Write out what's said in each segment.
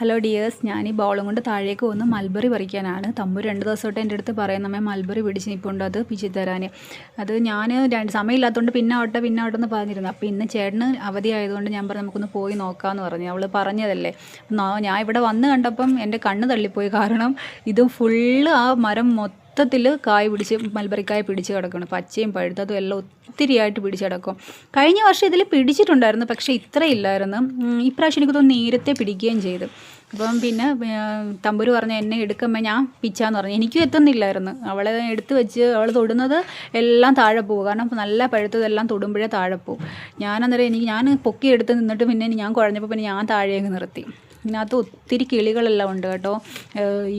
Hello dears, ഞാൻ ഈ ബോളും കൊണ്ട് താഴേക്ക് വന്ന് മൽബറി പറിക്കാനാണ്. തമ്പൂർ 2 ദിവസമായിട്ട് എൻ്റെ അടുത്ത് പറയും നമ്മെ മൽബറി പിടിച്ച് നിൽപ്പുണ്ട്, അത് പിച്ചി തരാൻ. അത് ഞാൻ സമയമില്ലാത്തതുകൊണ്ട് പിന്നെ ആവട്ടെ എന്ന് പറഞ്ഞിരുന്നു. അപ്പോൾ ഇന്ന് ചേട്ടന് അവധി ആയതുകൊണ്ട് ഞാൻ പറഞ്ഞു നമുക്കൊന്ന് പോയി നോക്കാമെന്ന് പറഞ്ഞു. അവൾ പറഞ്ഞതല്ലേ. ഞാൻ ഇവിടെ വന്ന് കണ്ടപ്പം എൻ്റെ കണ്ണ് തള്ളിപ്പോയി. കാരണം ഇത് ഫുള്ള് ആ മരം മൊത്തത്തിൽ കായ് പിടിച്ച് മൽബറിക്കായ പിടിച്ച് കിടക്കണം. പച്ചയും പഴുത്തതും എല്ലാം ഒത്തിരിയായിട്ട് പിടിച്ച് കിടക്കും. കഴിഞ്ഞ വർഷം ഇതിൽ പിടിച്ചിട്ടുണ്ടായിരുന്നു, പക്ഷേ ഇത്ര ഇല്ലായിരുന്നു. ഇപ്രാവശ്യം എനിക്ക് തോന്നുന്നു നേരത്തെ പിടിക്കുകയും ചെയ്തു. അപ്പം പിന്നെ തമ്പുരു പറഞ്ഞു എന്നെ എടുക്കുമ്പോൾ ഞാൻ പിച്ചാന്ന് പറഞ്ഞു. എനിക്കും എത്തുന്നില്ലായിരുന്നു. അവളെ എടുത്ത് വെച്ച് അവൾ തൊടുന്നത് എല്ലാം താഴെ പോകും. കാരണം നല്ല പഴുത്തതെല്ലാം തൊടുമ്പോഴേ താഴെ പോകും. ഞാനന്നേരം ഞാൻ പൊക്കി എടുത്ത് നിന്നിട്ട് പിന്നെ ഞാൻ കുഴഞ്ഞപ്പോൾ പിന്നെ ഞാൻ താഴേക്ക് നിർത്തി. ഇതിനകത്ത് ഒത്തിരി കിളികളെല്ലാം ഉണ്ട് കേട്ടോ.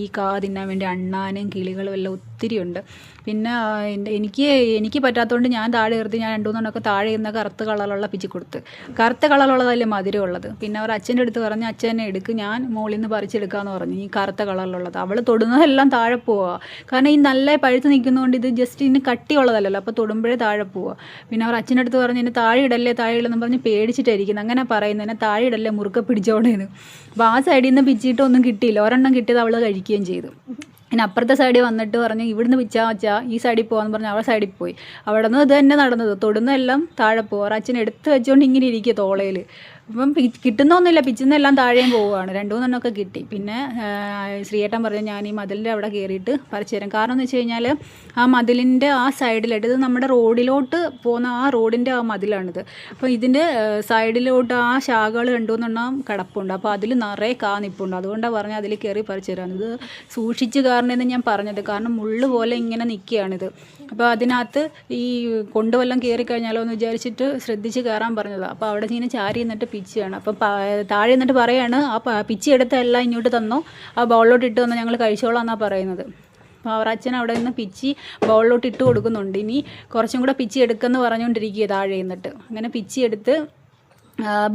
ഈ കാ തിന്നാൻ വേണ്ടി അണ്ണാനും കിളികളും എല്ലാം ഒത്തിരി ഉണ്ട്. പിന്നെ എനിക്ക് പറ്റാത്തതുകൊണ്ട് ഞാൻ താഴെ നിർത്തി. ഞാൻ 2-3 താഴെ ഇരുന്ന കറുത്ത കളറുള്ള പിച്ചി കൊടുത്ത്. കറുത്ത കളറുള്ളതല്ലേ മധുരമുള്ളത്. പിന്നെ അവർ അച്ഛൻ്റെ അടുത്ത് പറഞ്ഞ് അച്ഛനെ എടുക്ക്, ഞാൻ മുകളിൽ നിന്ന് പറിച്ചെടുക്കാമെന്ന് പറഞ്ഞു. ഈ കറുത്ത കളറിലുള്ളത് അവൾ തൊടുന്നതെല്ലാം താഴെ പോവുക. കാരണം ഈ നല്ല പഴുത്ത് നിൽക്കുന്നതുകൊണ്ട് ഇത് ജസ്റ്റ് ഇതിന് കട്ടിയുള്ളതല്ലല്ലോ, അപ്പോൾ തൊടുമ്പോഴേ താഴെ പോവുക. പിന്നെ അവർ അച്ഛൻ്റെ അടുത്ത് പറഞ്ഞ് എന്നെ താഴെ ഇടല്ലേ പറഞ്ഞ് പേടിച്ചിട്ടായിരിക്കുന്നത്. അങ്ങനെ പറയുന്നത്, എന്നെ താഴെ ഇടല്ലേ മുറുക്കെ പിടിച്ചോടേന്ന്. അപ്പോൾ ആ സൈഡിൽ നിന്ന് പിച്ചിട്ടൊന്നും കിട്ടിയില്ല. ഒരെണ്ണം കിട്ടിയത് അവൾ കഴിക്കുകയും ചെയ്തു. പിന്നെ അപ്പുറത്തെ സൈഡിൽ വന്നിട്ട് പറഞ്ഞ് ഇവിടുന്ന് പിച്ചാൽ വെച്ചാൽ ഈ സൈഡിൽ പോകാമെന്ന് പറഞ്ഞ് അവൾ സൈഡിൽ പോയി. അവിടെ നിന്ന് ഇത് തന്നെ നടന്നത്. തൊടുന്നതെല്ലാം താഴെ പോകുക. അച്ഛൻ എടുത്ത് വെച്ചുകൊണ്ട് ഇങ്ങനെ ഇരിക്കുക തോളയിൽ. അപ്പം കിട്ടുന്നൊന്നുമില്ല, പിച്ചുന്നെല്ലാം താഴെയും പോവുകയാണ്. 2-3 കിട്ടി. പിന്നെ ശ്രീയേട്ടൻ പറഞ്ഞു ഞാൻ ഈ മതിലിൻ്റെ അവിടെ കയറിയിട്ട് പറിച്ചു തരാം. കാരണം എന്ന് വെച്ച് കഴിഞ്ഞാൽ ആ മതിലിൻ്റെ ആ സൈഡിലായിട്ട്, ഇത് നമ്മുടെ റോഡിലോട്ട് പോകുന്ന ആ റോഡിൻ്റെ ആ മതിലാണിത്. അപ്പോൾ ഇതിൻ്റെ സൈഡിലോട്ട് ആ ശാഖകൾ 2-3 കിടപ്പുണ്ട്. അപ്പോൾ അതിൽ നിറയെ കാ നിൽപ്പുണ്ട്. അതുകൊണ്ടാണ് പറഞ്ഞത് അതിൽ കയറി പറിച്ചു തരാം. ഇത് സൂക്ഷിച്ച് കയറണമെന്ന് ഞാൻ പറഞ്ഞത്. കാരണം മുള്ളു പോലെ ഇങ്ങനെ നിൽക്കുകയാണിത്. അപ്പോൾ അതിനകത്ത് ഈ കൊണ്ടുവെല്ലാം കയറി കഴിഞ്ഞാലോ എന്ന് വിചാരിച്ചിട്ട് ശ്രദ്ധിച്ച് കയറാൻ പറഞ്ഞതാണ്. അപ്പോൾ അവിടെ ഇങ്ങനെ ചാരി എന്നിട്ട് പിച്ചിയാണ്. അപ്പം താഴെ എന്നിട്ട് പറയാണ് ആ പിച്ചി എടുത്ത എല്ലാം ഇങ്ങോട്ട് തന്നോ, ആ ബൗളിലോട്ട് ഇട്ട് തന്നോ, ഞങ്ങൾ കഴിച്ചോളാം എന്നാണ് പറയുന്നത്. അപ്പോൾ അവർ അച്ഛൻ അവിടെ നിന്ന് പിച്ചി ബൗളിലോട്ട് ഇട്ട് കൊടുക്കുന്നുണ്ട്. ഇനി കുറച്ചും കൂടെ പിച്ചി എടുക്കുമെന്ന് പറഞ്ഞുകൊണ്ടിരിക്കുക താഴെ നിന്നിട്ട്. അങ്ങനെ പിച്ചി എടുത്ത്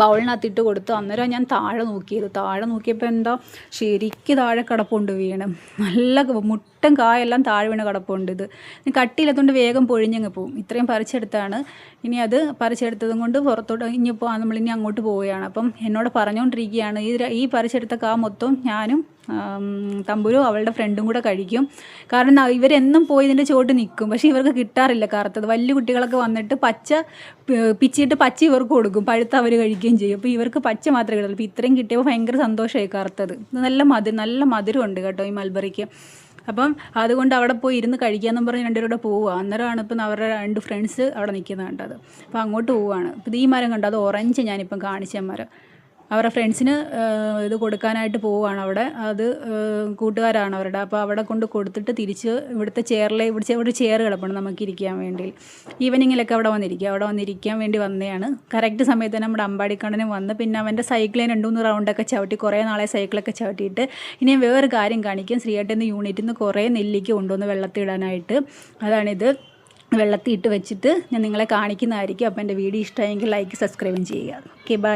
ബൗളിനകത്തിട്ട് കൊടുത്തു. അന്നേരം ഞാൻ താഴെ നോക്കിയപ്പോൾ എന്താ ശരിക്ക് താഴെ കിടപ്പുണ്ട് വീണ്. നല്ല മുട്ടൻ കായെല്ലാം താഴെ വീണ് കിടപ്പുണ്ട്. ഇത് കട്ടിയില്ലാത്തതുകൊണ്ട് വേഗം പൊഴിഞ്ഞങ്ങ് പോവും. ഇത്രയും പറിച്ചെടുത്താണ്. ഇനി അത് പറിച്ചെടുത്തതും കൊണ്ട് പുറത്തോട്ട് ഇനിയിപ്പോൾ നമ്മളിനി അങ്ങോട്ട് പോവുകയാണ്. അപ്പം എന്നോട് പറഞ്ഞുകൊണ്ടിരിക്കുകയാണ് ഈ പറിച്ചെടുത്ത കാ മൊത്തം ഞാനും തമ്പുരു അവളുടെ ഫ്രണ്ടും കൂടെ കഴിക്കും. കാരണം ഇവരെന്നും പോയി ഇതിൻ്റെ ചോട്ട് നിൽക്കും, പക്ഷേ ഇവർക്ക് കിട്ടാറില്ല കറുത്തത്. വലിയ കുട്ടികളൊക്കെ വന്നിട്ട് പച്ച പിച്ചിയിട്ട് പച്ച ഇവർക്ക് കൊടുക്കും, പഴുത്ത അവർ കഴിക്കുകയും ചെയ്യും. അപ്പോൾ ഇവർക്ക് പച്ച മാത്രമേ കിട്ടുള്ളൂ. അപ്പോൾ ഇത്രയും കിട്ടിയപ്പോൾ ഭയങ്കര സന്തോഷമായി. കറുത്തത് നല്ല മധുരമുണ്ട് കേട്ടോ ഈ മൽബറിക്ക്. അപ്പം അതുകൊണ്ട് അവിടെ പോയി ഇരുന്ന് കഴിക്കാമെന്നും പറഞ്ഞ് 2 പേരുടെ പോവുക. അന്നേരമാണ് ഇപ്പം അവരുടെ 2 ഫ്രണ്ട്സ് അവിടെ നിൽക്കുന്നത് കണ്ടത്. അപ്പോൾ അങ്ങോട്ട് പോവുകയാണ്. അപ്പോൾ ഈ മരം കണ്ടോ, അത് ഓറഞ്ച് ഞാനിപ്പം കാണിച്ച മരം. അവരുടെ ഫ്രണ്ട്സിന് ഇത് കൊടുക്കാനായിട്ട് പോവുകയാണ് അവിടെ. അത് കൂട്ടുകാരാണ് അവരുടെ. അപ്പോൾ അവിടെ കൊടുത്തിട്ട് തിരിച്ച് ഇവിടുത്തെ ഇവിടെ ചെയർ കിടപ്പുണ്ട് നമുക്കിരിക്കാൻ വേണ്ടി. ഈവനിങ്ങിലൊക്കെ അവിടെ വന്നിരിക്കാൻ വേണ്ടി വന്നതാണ്. കറക്റ്റ് സമയത്ത് നമ്മുടെ അമ്പാടിക്കണ്ണനും വന്ന്. പിന്നെ അവൻ്റെ സൈക്കിളിൽ 2-3 റൗണ്ടൊക്കെ ചവിട്ടി. കുറേ നാളെ സൈക്കിളൊക്കെ ചവിട്ടിയിട്ട്. ഇനി ഞാൻ വേറൊരു കാര്യം കാണിക്കും. ശ്രീയേട്ടൻ യൂണിറ്റിൽ നിന്ന് കുറേ നെല്ലിക്ക കൊണ്ടുവന്ന് വെള്ളത്തിടാനായിട്ട്. അതാണിത്. വെള്ളത്തിൽ ഇട്ട് വെച്ചിട്ട് ഞാൻ നിങ്ങളെ കാണിക്കുന്നതായിരിക്കും. അപ്പോൾ എൻ്റെ വീഡിയോ ഇഷ്ടമായെങ്കിൽ ലൈക്ക് സബ്സ്ക്രൈബും ചെയ്യുക. Okay, by.